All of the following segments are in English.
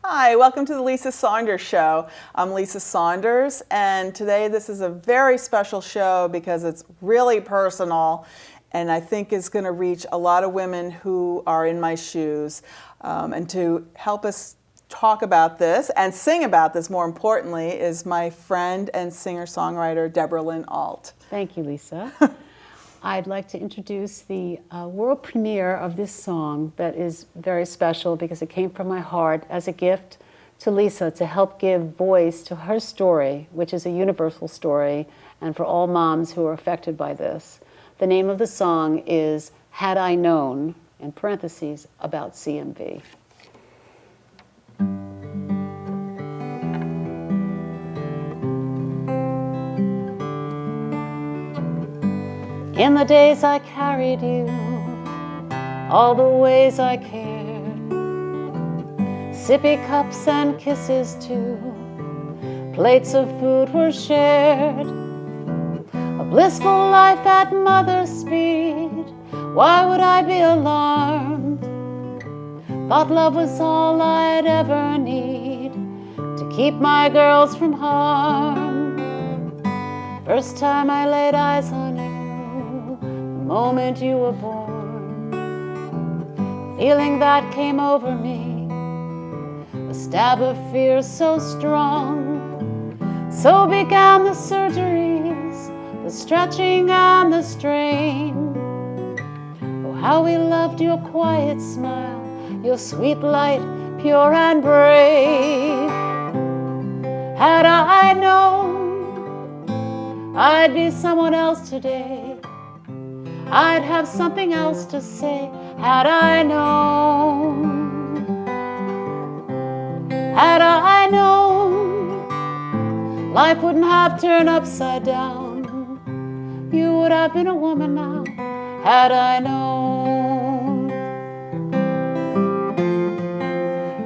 Hi, welcome to the Lisa Saunders Show. I'm Lisa Saunders, and today this is a very special show because it's really personal and I think is going to reach a lot of women who are in my shoes. And to help us talk about this and sing about this, more importantly, is my friend and singer-songwriter Deborah Lynn Alt. Thank you, Lisa. I'd like to introduce the world premiere of this song that is very special because it came from my heart as a gift to Lisa to help give voice to her story, which is a universal story, and for all moms who are affected by this. The name of the song is Had I Known, in parentheses, about CMV. In the days I carried you, all the ways I cared, sippy cups and kisses too, plates of food were shared, a blissful life at mother's speed. Why would I be alarmed? Thought love was all I'd ever need to keep my girls from harm. First time I laid eyes on you, moment you were born, feeling that came over me, a stab of fear so strong. So began the surgeries, the stretching and the strain. Oh, how we loved your quiet smile, your sweet light, pure and brave. Had I known I'd be someone else today, I'd have something else to say. Had I known, had I known, life wouldn't have turned upside down. You would have been a woman now. Had I known.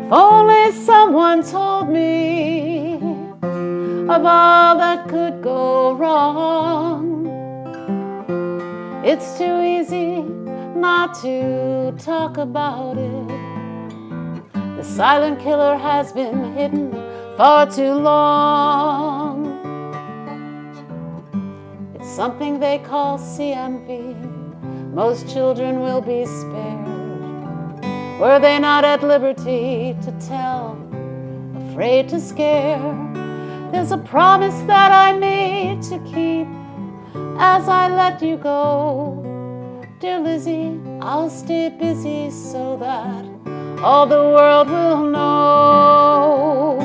If only someone told me of all that could go wrong. It's too easy not to talk about it. The silent killer has been hidden far too long. It's something they call CMV. Most children will be spared. Were they not at liberty to tell, afraid to scare? There's a promise that I made to keep as I let you go. Dear Lizzie, I'll stay busy so that all the world will know.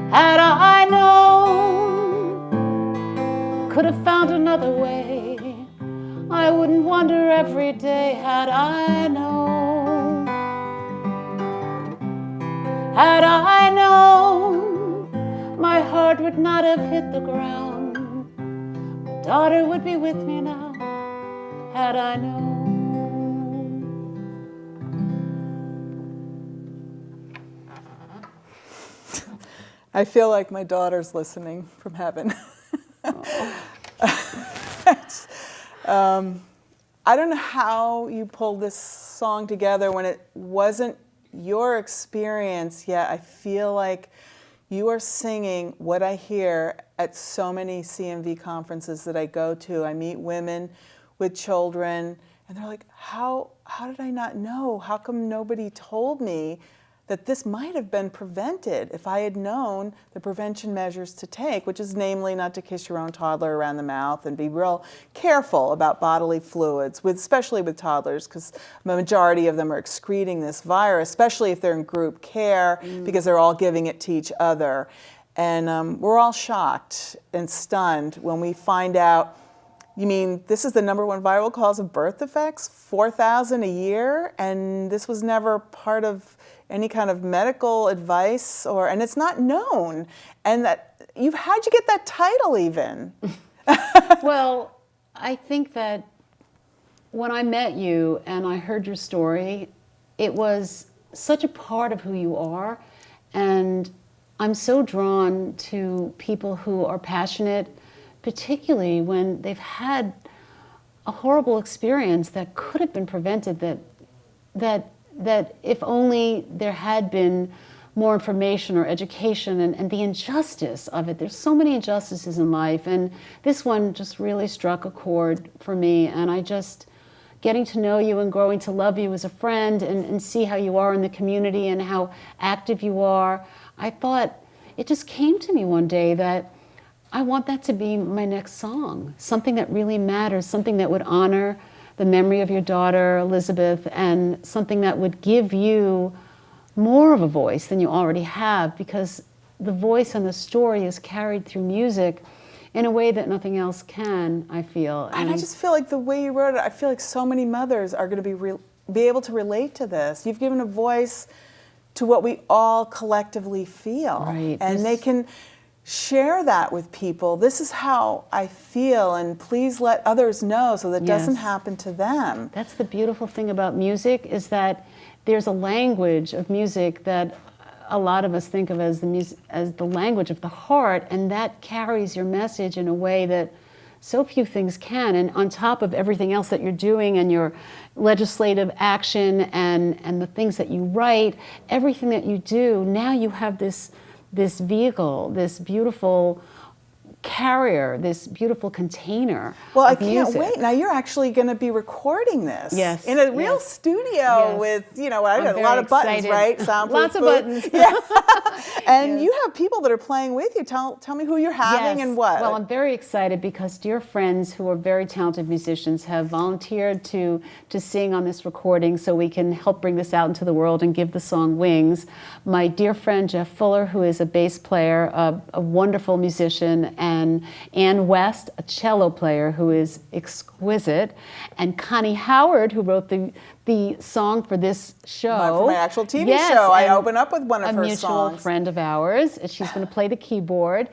Had I known, could have found another way. I wouldn't wonder every day. Had I known, had I known, my heart would not have hit the ground. Daughter would be with me now, had I known. I feel like my daughter's listening from heaven. I don't know how you pulled this song together when it wasn't your experience, yet I feel like you are singing what I hear at so many CMV conferences that I go to. I meet women with children, and they're like, how did I not know? How come nobody told me that this might have been prevented if I had known the prevention measures to take, which is namely not to kiss your own toddler around the mouth and be real careful about bodily fluids, especially with toddlers, because the majority of them are excreting this virus, especially if they're in group care, because they're all giving it to each other. And we're all shocked and stunned when we find out, you mean this is the #1 viral cause of birth defects, 4,000 a year, and this was never part of any kind of medical advice, and it's not known. And that how'd you get that title even? Well, I think that when I met you and I heard your story, it was such a part of who you are. And I'm so drawn to people who are passionate, particularly when they've had a horrible experience that could have been prevented, that if only there had been more information or education, and the injustice of it. There's so many injustices in life, and this one just really struck a chord for me, and I just, getting to know you and growing to love you as a friend and see how you are in the community and how active you are, I thought, it just came to me one day that I want that to be my next song, something that really matters, something that would honor the memory of your daughter, Elizabeth, and something that would give you more of a voice than you already have, because the voice and the story is carried through music in a way that nothing else can, I feel. And I just feel like the way you wrote it, I feel like so many mothers are going to be able to relate to this. You've given a voice to what we all collectively feel. Right. And they can share that with people. This is how I feel, and please let others know so that doesn't happen to them. That's the beautiful thing about music, is that there's a language of music that a lot of us think of as the language of the heart, and that carries your message in a way that so few things can. And on top of everything else that you're doing and your legislative action and the things that you write, everything that you do, now you have this vehicle, this beautiful carrier, this beautiful container. Well, I of can't music. wait. Now you're actually going to be recording this in a real studio with, I got a lot of buttons, right? Soundproof Lots of booth. buttons. Yeah. And you have people that are playing with you. Tell me who you're having and what. Well, I'm very excited because dear friends who are very talented musicians have volunteered to sing on this recording so we can help bring this out into the world and give the song wings. My dear friend Jeff Fuller, who is a bass player, a wonderful musician, and Ann West, a cello player who is exquisite, and Connie Howard, who wrote the song for this show. For my actual TV show. I open up with one of her songs. A mutual friend of ours. She's going to play the keyboard.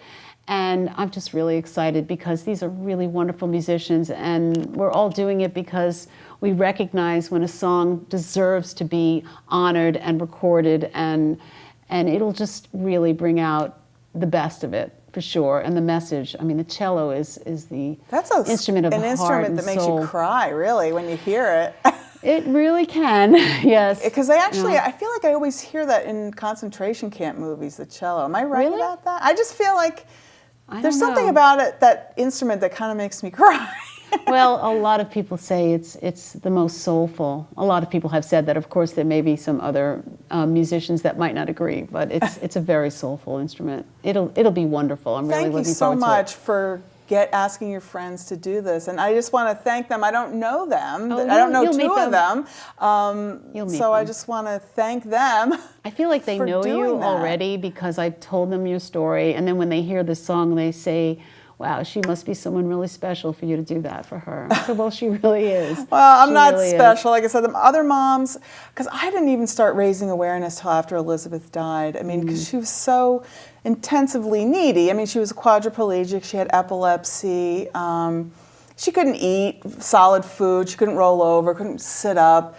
And I'm just really excited because these are really wonderful musicians, and we're all doing it because we recognize when a song deserves to be honored and recorded, and it'll just really bring out the best of it. For sure, and the message. I mean, the cello is the instrument of the heart and soul. An instrument that makes you cry, really, when you hear it. It really can, yes. Because I feel like I always hear that in concentration camp movies, the cello. Am I right about that? I just feel like there's something about it, that instrument, that kind of makes me cry. Well, a lot of people say it's the most soulful. A lot of people have said that. Of course, there may be some other musicians that might not agree, but it's a very soulful instrument. It'll be wonderful. I'm really looking forward to it. Thank you so much for asking your friends to do this, and I just want to thank them. I don't know them. I don't know two of them. So I just want to thank them. I feel like they know you already because I've told them your story, and then when they hear the song, they say, wow, she must be someone really special for you to do that for her. So, well, she really is. Well, I'm not special. Like I said, the other moms, because I didn't even start raising awareness till after Elizabeth died. I mean, because she was so intensively needy. I mean, she was a quadriplegic. She had epilepsy. She couldn't eat solid food. She couldn't roll over, couldn't sit up.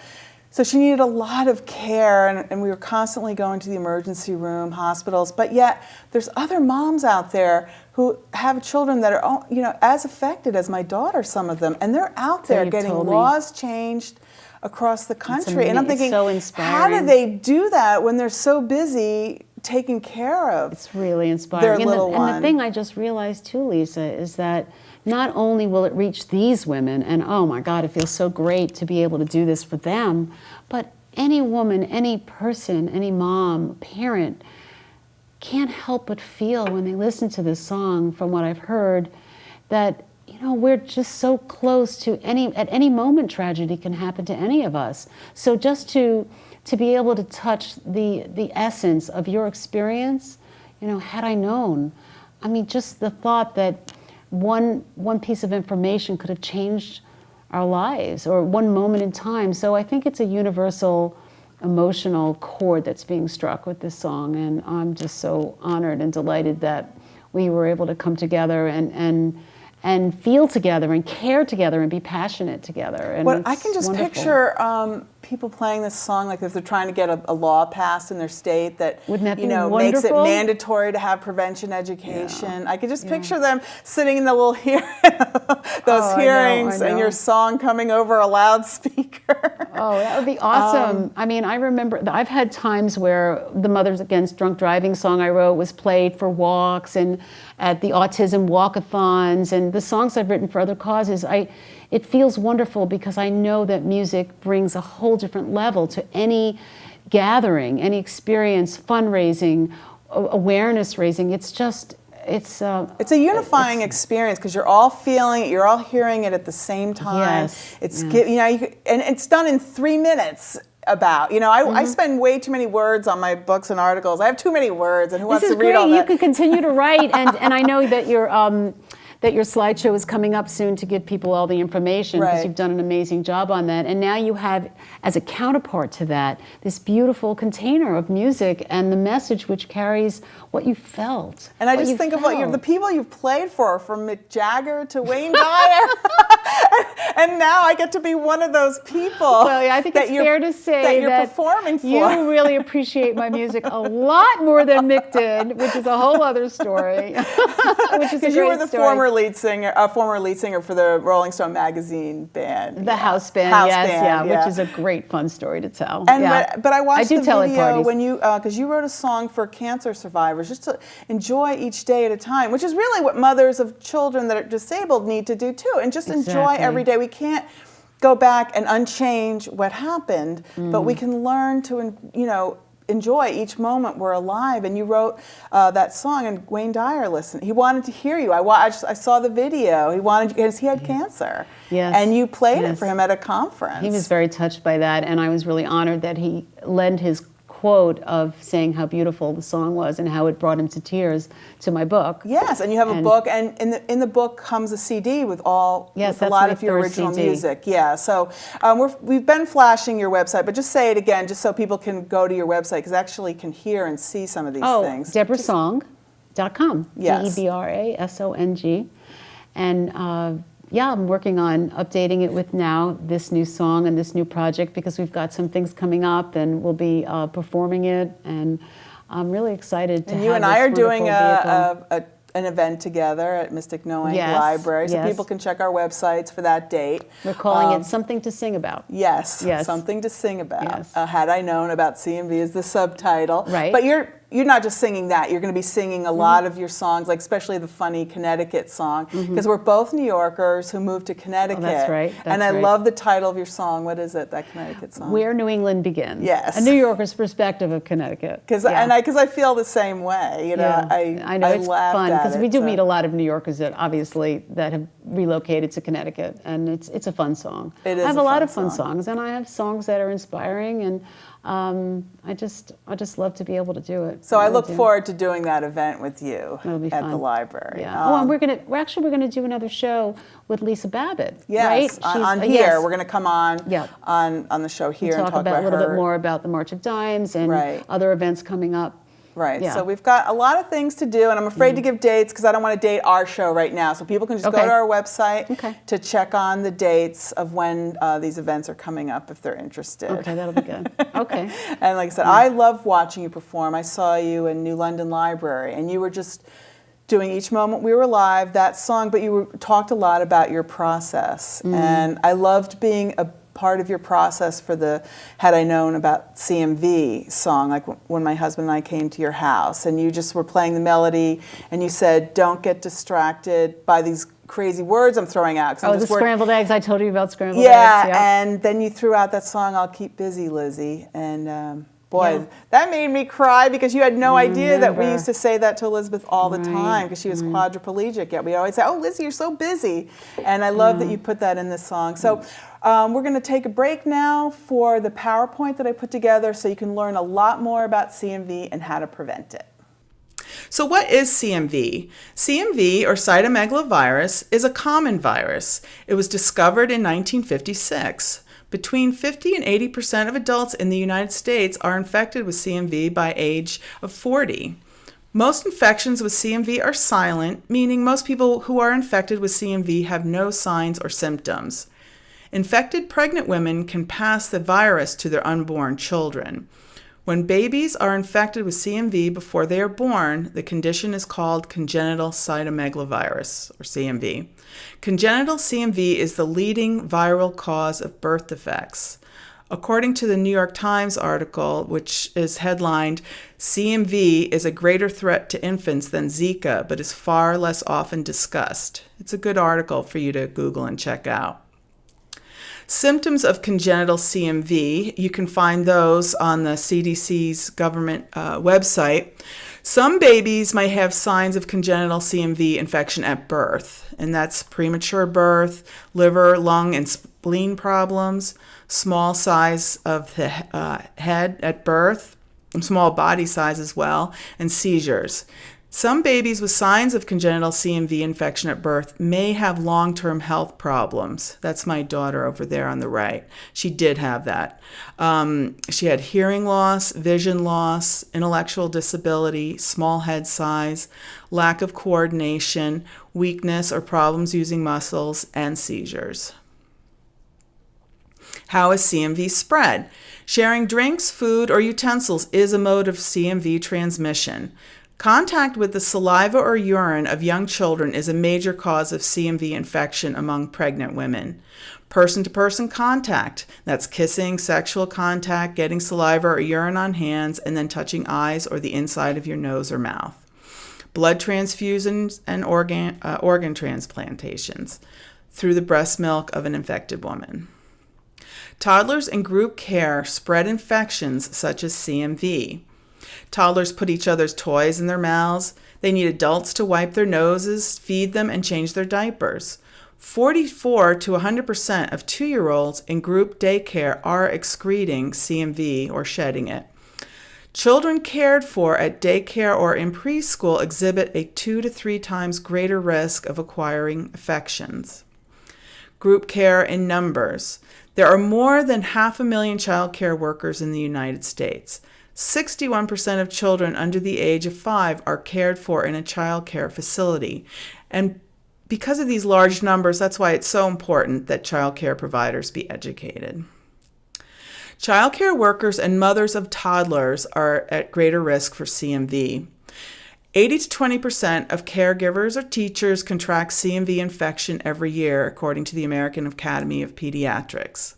So she needed a lot of care, and we were constantly going to the emergency room, hospitals. But yet, there's other moms out there who have children that are, as affected as my daughter, some of them, and they're out there getting laws changed across the country. And I'm thinking, so inspiring. How do they do that when they're so busy taking care of It's really inspiring. their little one? And the thing I just realized too, Lisa, is that not only will it reach these women, and oh my God, it feels so great to be able to do this for them, but any woman, any person, any mom, parent can't help but feel when they listen to this song, from what I've heard, that we're just so close to at any moment tragedy can happen to any of us. So just to be able to touch the essence of your experience, had I known, I mean, just the thought that one piece of information could have changed our lives, or one moment in time. So I think it's a universal emotional chord that's being struck with this song, and I'm just so honored and delighted that we were able to come together and feel together and care together and be passionate together. And I can just picture people playing this song, like if they're trying to get a law passed in their state that, makes it mandatory to have prevention education. I could just picture them sitting in the little hearings, and your song coming over a loudspeaker. Oh, that would be awesome. I mean, I remember I've had times where the Mothers Against Drunk Driving song I wrote was played for walks and at the autism walkathons, and the songs I've written for other causes. It feels wonderful because I know that music brings a whole different level to any gathering, any experience, fundraising, awareness raising. It's a unifying experience because you're all feeling it, you're all hearing it at the same time. Yes, It's and it's done in 3 minutes. I spend way too many words on my books and articles. I have too many words, and who wants to read all that? You can continue to write, and I know that your slideshow is coming up soon to give people all the information because you've done an amazing job on that. And now you have, as a counterpart to that, this beautiful container of music and the message which carries what you felt. And I just think of the people you've played for, from Mick Jagger to Wayne Dyer. And now I get to be one of those people. Well, yeah, I think it's fair to say that you're performing for. You really appreciate my music a lot more than Mick did, which is a whole other story. Because you were the former lead singer for the Rolling Stone magazine band. The house band, which is a great fun story to tell. And but I watched the video when you because you wrote a song for cancer survivors, just to enjoy each day at a time, which is really what mothers of children that are disabled need to do too, and just enjoy every day. We can't go back and unchange what happened, but we can learn to enjoy each moment we're alive. And you wrote that song, and Wayne Dyer listened. He wanted to hear you. I saw the video. He wanted, because he had cancer. Yes. And you played it for him at a conference. He was very touched by that, and I was really honored that he lent his quote of saying how beautiful the song was and how it brought him to tears to my book. Yes, and you have a book, and in the book comes a CD with a lot of your original music. Yeah, so we've been flashing your website, but just say it again, just so people can go to your website, because actually can hear and see some of these things. DeborahSong.com. Yes. DeborahSong. And I'm working on updating it with now this new song and this new project, because we've got some things coming up and we'll be performing it, and I'm really excited to have you and I are doing an event together at Mystic Noank Library, so people can check our websites for that date. We're calling it Something to Sing About. Yes, Something to Sing About. Yes. Had I Known About CMV is the subtitle. Right. But you're not just singing that. You're going to be singing a lot of your songs, like especially the funny Connecticut song, because we're both New Yorkers who moved to Connecticut. Oh, that's right. And I love the title of your song. What is it, that Connecticut song? Where New England Begins. Yes. A New Yorker's perspective of Connecticut. Because I feel the same way. I know it's fun, because we do meet a lot of New Yorkers that have relocated to Connecticut, and it's a fun song. It is. I have a lot of fun songs, and I have songs that are inspiring, and I just love to be able to do it. So I look forward to doing that event with you at the library. Yeah. And we're gonna do another show with Lisa Babbitt. Yes, right? on here. Yes. We're gonna come on on the show here and talk about a little bit more about the March of Dimes and other events coming up. Right, so we've got a lot of things to do, and I'm afraid to give dates because I don't want to date our show right now. So people can just go to our website to check on the dates of when these events are coming up if they're interested. Okay, that'll be good. Okay. And like I said, I love watching you perform. I saw you in New London Library, and you were just doing Each Moment We Were Alive, that song, but you talked a lot about your process. And I loved being a part of your process for the Had I Known About CMV song, like when my husband and I came to your house, and you just were playing the melody, and you said, don't get distracted by these crazy words I'm throwing out. The scrambled eggs. I told you about scrambled eggs. Yeah, and then you threw out that song, I'll Keep Busy, Lizzie, and that made me cry, because you had no idea that we used to say that to Elizabeth all the time, because she was quadriplegic. Yet we always say, oh, Lizzie, you're so busy. And I love that you put that in this song. So we're going to take a break now for the PowerPoint that I put together, so you can learn a lot more about CMV and how to prevent it. So what is CMV? CMV, or cytomegalovirus, is a common virus. It was discovered in 1956. Between 50 and 80% of adults in the United States are infected with CMV by age of 40. Most infections with CMV are silent, meaning most people who are infected with CMV have no signs or symptoms. Infected pregnant women can pass the virus to their unborn children. When babies are infected with CMV before they are born, the condition is called congenital cytomegalovirus, or CMV. Congenital CMV is the leading viral cause of birth defects. According to the New York Times article, which is headlined, CMV is a greater threat to infants than Zika, but is far less often discussed. It's a good article for you to Google and check out. Symptoms of congenital CMV, you can find those on the CDC's government website. Some babies might have signs of congenital CMV infection at birth, and that's premature birth, liver, lung, and spleen problems, small size of the head at birth, and small body size as well, and seizures. Some babies with signs of congenital CMV infection at birth may have long-term health problems. That's my daughter over there on the right. She did have that. She had hearing loss, vision loss, intellectual disability, small head size, lack of coordination, weakness or problems using muscles, and seizures. How is CMV spread? Sharing drinks, food, or utensils is a mode of CMV transmission. Contact with the saliva or urine of young children is a major cause of CMV infection among pregnant women. Person-to-person contact, that's kissing, sexual contact, getting saliva or urine on hands, and then touching eyes or the inside of your nose or mouth. Blood transfusions and organ transplantations through the breast milk of an infected woman. Toddlers in group care spread infections such as CMV. Toddlers put each other's toys in their mouths. They need adults to wipe their noses, feed them, and change their diapers. 44 to 100% of 2-year-olds in group daycare are excreting CMV or shedding it. Children cared for at daycare or in preschool exhibit a 2 to 3 times greater risk of acquiring infections. Group care in numbers. There are more than 500,000 child care workers in the United States. 61% of children under the age of 5 are cared for in a child care facility. And because of these large numbers, that's why it's so important that child care providers be educated. Child care workers and mothers of toddlers are at greater risk for CMV. 80 to 20% of caregivers or teachers contract CMV infection every year, according to the American Academy of Pediatrics.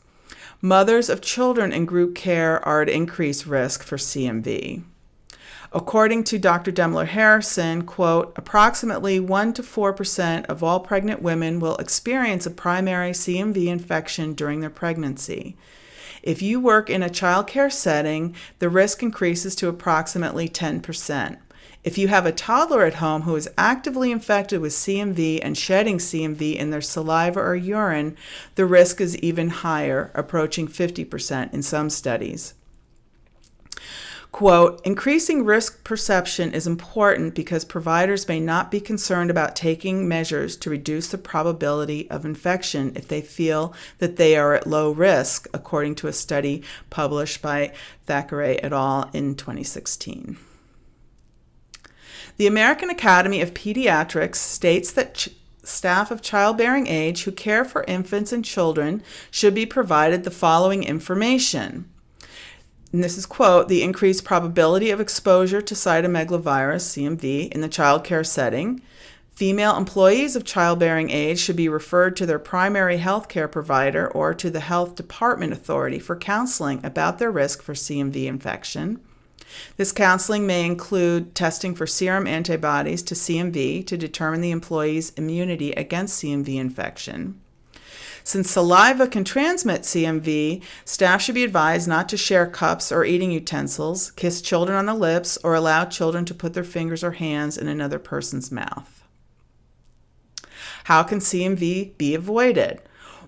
Mothers of children in group care are at increased risk for CMV. According to Dr. Demler Harrison, quote, approximately 1 to 4% of all pregnant women will experience a primary CMV infection during their pregnancy. If you work in a child care setting, the risk increases to approximately 10%. If you have a toddler at home who is actively infected with CMV and shedding CMV in their saliva or urine, the risk is even higher, approaching 50% in some studies. Quote, increasing risk perception is important because providers may not be concerned about taking measures to reduce the probability of infection if they feel that they are at low risk, according to a study published by Thackeray et al. In 2016. The American Academy of Pediatrics states that staff of childbearing age who care for infants and children should be provided the following information. And this is, quote, the increased probability of exposure to cytomegalovirus, CMV, in the child care setting. Female employees of childbearing age should be referred to their primary health care provider or to the health department authority for counseling about their risk for CMV infection. This counseling may include testing for serum antibodies to CMV to determine the employee's immunity against CMV infection. Since saliva can transmit CMV, staff should be advised not to share cups or eating utensils, kiss children on the lips, or allow children to put their fingers or hands in another person's mouth. How can CMV be avoided?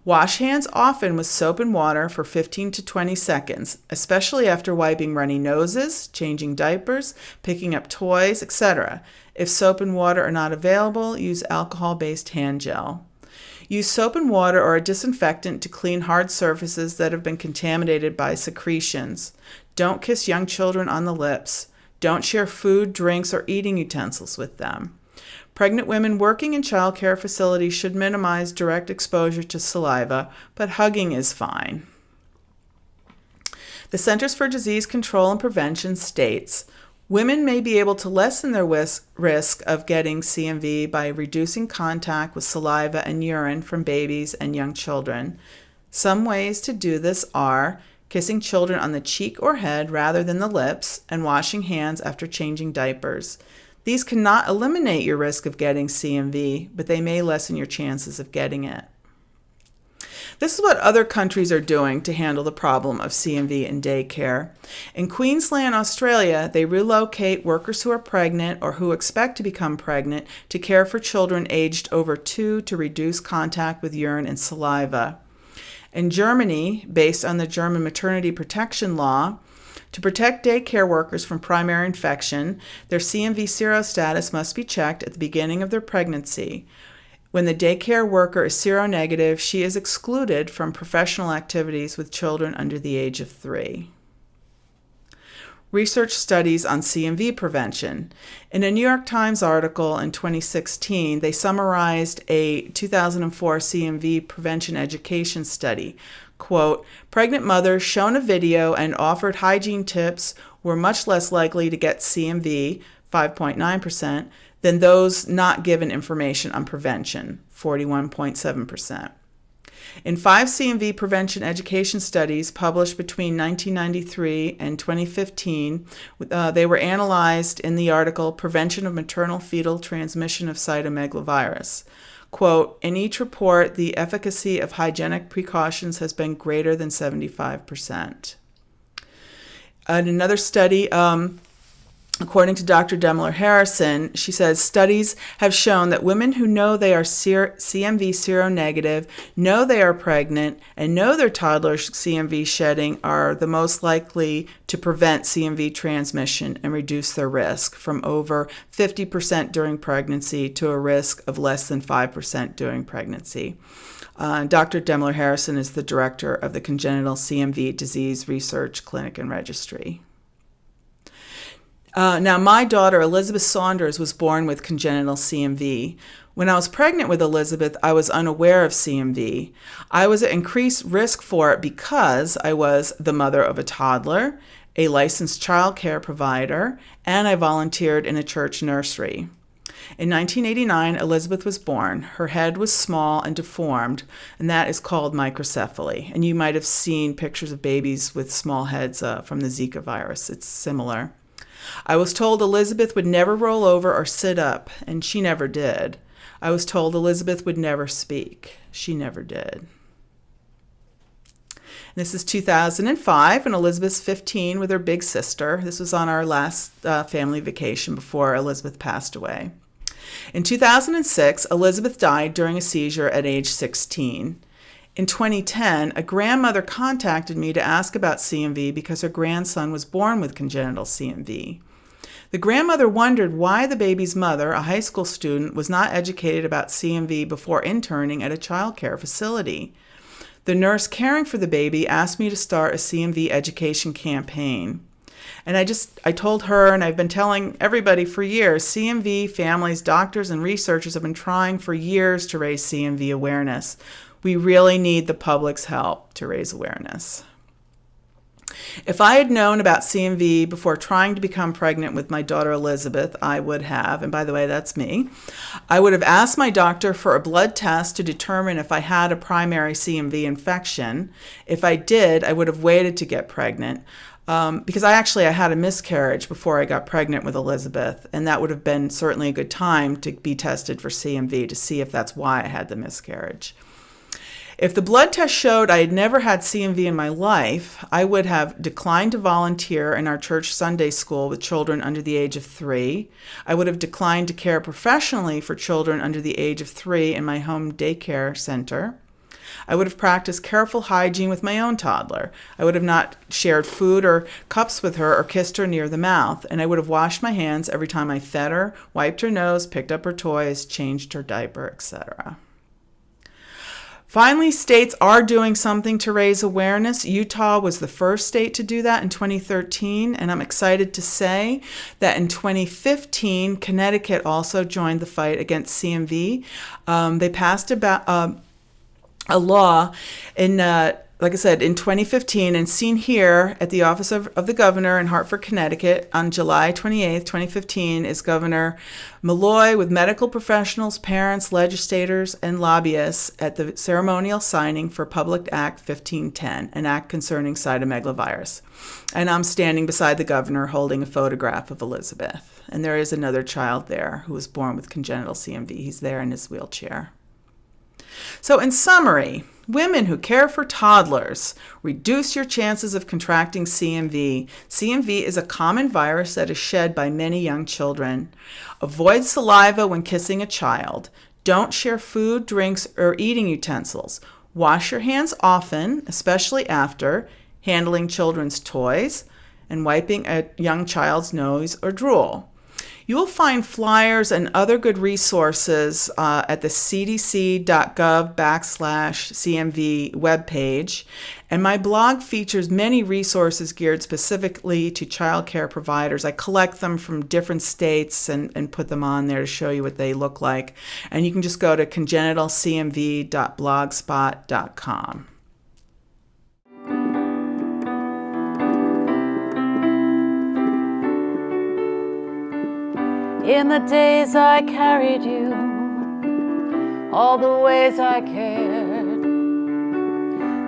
Wash hands often with soap and water for 15 to 20 seconds, especially after wiping runny noses, changing diapers, picking up toys, etc. If soap and water are not available, use alcohol-based hand gel. Use soap and water or a disinfectant to clean hard surfaces that have been contaminated by secretions. Don't kiss young children on the lips. Don't share food, drinks, or eating utensils with them. Pregnant women working in child care facilities should minimize direct exposure to saliva, but hugging is fine. The Centers for Disease Control and Prevention states, women may be able to lessen their risk of getting CMV by reducing contact with saliva and urine from babies and young children. Some ways to do this are kissing children on the cheek or head rather than the lips, and washing hands after changing diapers. These cannot eliminate your risk of getting CMV, but they may lessen your chances of getting it. This is what other countries are doing to handle the problem of CMV in daycare. In Queensland, Australia, they relocate workers who are pregnant or who expect to become pregnant to care for children aged over 2 to reduce contact with urine and saliva. In Germany, based on the German maternity protection law, to protect daycare workers from primary infection, their CMV serostatus must be checked at the beginning of their pregnancy. When the daycare worker is seronegative, she is excluded from professional activities with children under the age of 3. Research studies on CMV prevention. In a New York Times article in 2016, they summarized a 2004 CMV prevention education study. Quote, pregnant mothers shown a video and offered hygiene tips were much less likely to get CMV, 5.9%, than those not given information on prevention, 41.7%. In 5 CMV prevention education studies published between 1993 and 2015, they were analyzed in the article Prevention of Maternal Fetal Transmission of Cytomegalovirus. Quote, in each report, the efficacy of hygienic precautions has been greater than 75%. In another study, according to Dr. Demler Harrison, she says studies have shown that women who know they are CMV seronegative, know they are pregnant, and know their toddler's CMV shedding are the most likely to prevent CMV transmission and reduce their risk from over 50% during pregnancy to a risk of less than 5% during pregnancy. Dr. Demler Harrison is the director of the Congenital CMV Disease Research Clinic and Registry. Now, my daughter, Elizabeth Saunders, was born with congenital CMV. When I was pregnant with Elizabeth, I was unaware of CMV. I was at increased risk for it because I was the mother of a toddler, a licensed childcare provider, and I volunteered in a church nursery. In 1989, Elizabeth was born. Her head was small and deformed, and that is called microcephaly. And you might have seen pictures of babies with small heads from the Zika virus. It's similar. I was told Elizabeth would never roll over or sit up, and she never did. I was told Elizabeth would never speak. She never did. This is 2005, and Elizabeth's 15 with her big sister. This was on our last family vacation before Elizabeth passed away. In 2006, Elizabeth died during a seizure at age 16. In 2010, a grandmother contacted me to ask about CMV because her grandson was born with congenital CMV. The grandmother wondered why the baby's mother, a high school student, was not educated about CMV before interning at a childcare facility. The nurse caring for the baby asked me to start a CMV education campaign. And I told her, and I've been telling everybody for years, CMV families, doctors, and researchers have been trying for years to raise CMV awareness. We really need the public's help to raise awareness. If I had known about CMV before trying to become pregnant with my daughter Elizabeth, I would have, and by the way, that's me, I would have asked my doctor for a blood test to determine if I had a primary CMV infection. If I did, I would have waited to get pregnant because I had a miscarriage before I got pregnant with Elizabeth, and that would have been certainly a good time to be tested for CMV to see if that's why I had the miscarriage. If the blood test showed I had never had CMV in my life, I would have declined to volunteer in our church Sunday school with children under the age of 3. I would have declined to care professionally for children under the age of 3 in my home daycare center. I would have practiced careful hygiene with my own toddler. I would have not shared food or cups with her or kissed her near the mouth, and I would have washed my hands every time I fed her, wiped her nose, picked up her toys, changed her diaper, etc. Finally, states are doing something to raise awareness. Utah was the first state to do that in 2013, and I'm excited to say that in 2015, Connecticut also joined the fight against CMV. They passed a law in like I said, in 2015, and seen here at the Office of the Governor in Hartford, Connecticut, on July 28th, 2015, is Governor Malloy with medical professionals, parents, legislators, and lobbyists at the ceremonial signing for Public Act 1510, an act concerning cytomegalovirus. And I'm standing beside the governor holding a photograph of Elizabeth. And there is another child there who was born with congenital CMV. He's there in his wheelchair. So in summary, women who care for toddlers, reduce your chances of contracting CMV. CMV is a common virus that is shed by many young children. Avoid saliva when kissing a child. Don't share food, drinks, or eating utensils. Wash your hands often, especially after handling children's toys and wiping a young child's nose or drool. You will find flyers and other good resources at the cdc.gov/CMV webpage. And my blog features many resources geared specifically to childcare providers. I collect them from different states and put them on there to show you what they look like. And you can just go to congenitalcmv.blogspot.com. In the days I carried you, all the ways I cared,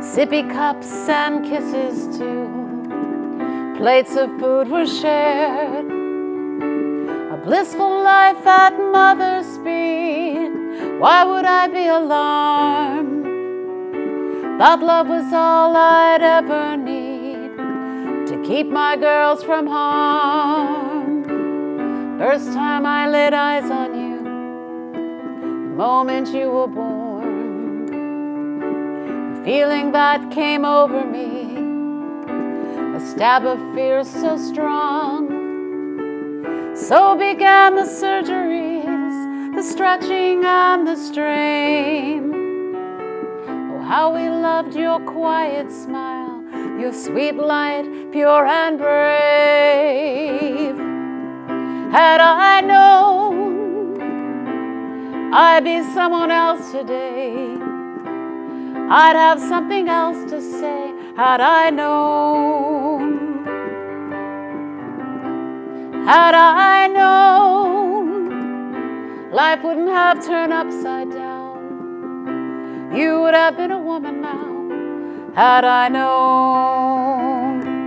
sippy cups and kisses too, plates of food were shared, a blissful life at mother's speed. Why would I be alarmed? Thought love was all I'd ever need to keep my girls from harm. First time I laid eyes on you, the moment you were born, the feeling that came over me, a stab of fear so strong. So began the surgeries, the stretching and the strain. Oh, how we loved your quiet smile, your sweet light, pure and brave. Had I known I'd be someone else today, I'd have something else to say. Had I known, had I known, life wouldn't have turned upside down. You would have been a woman now. Had I known.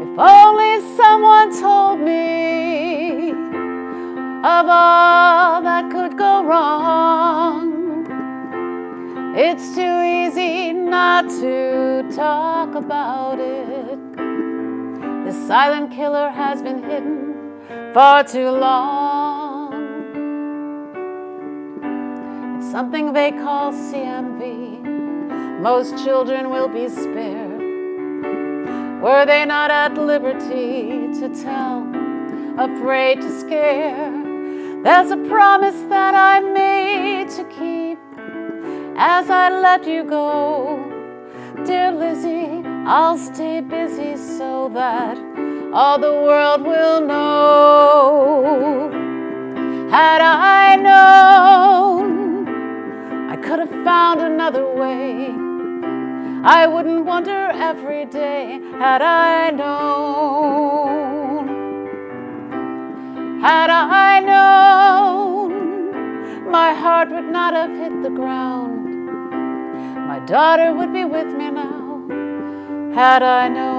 If only someone told me of all that could go wrong. It's too easy not to talk about it. The silent killer has been hidden far too long. It's something they call CMV. Most children will be spared. Were they not at liberty to tell, afraid to scare? There's a promise that I made to keep as I let you go. Dear Lizzie, I'll stay busy so that all the world will know. Had I known I could have found another way, I wouldn't wonder every day. Had I known, had I known, my heart would not have hit the ground. My daughter would be with me now. Had I known.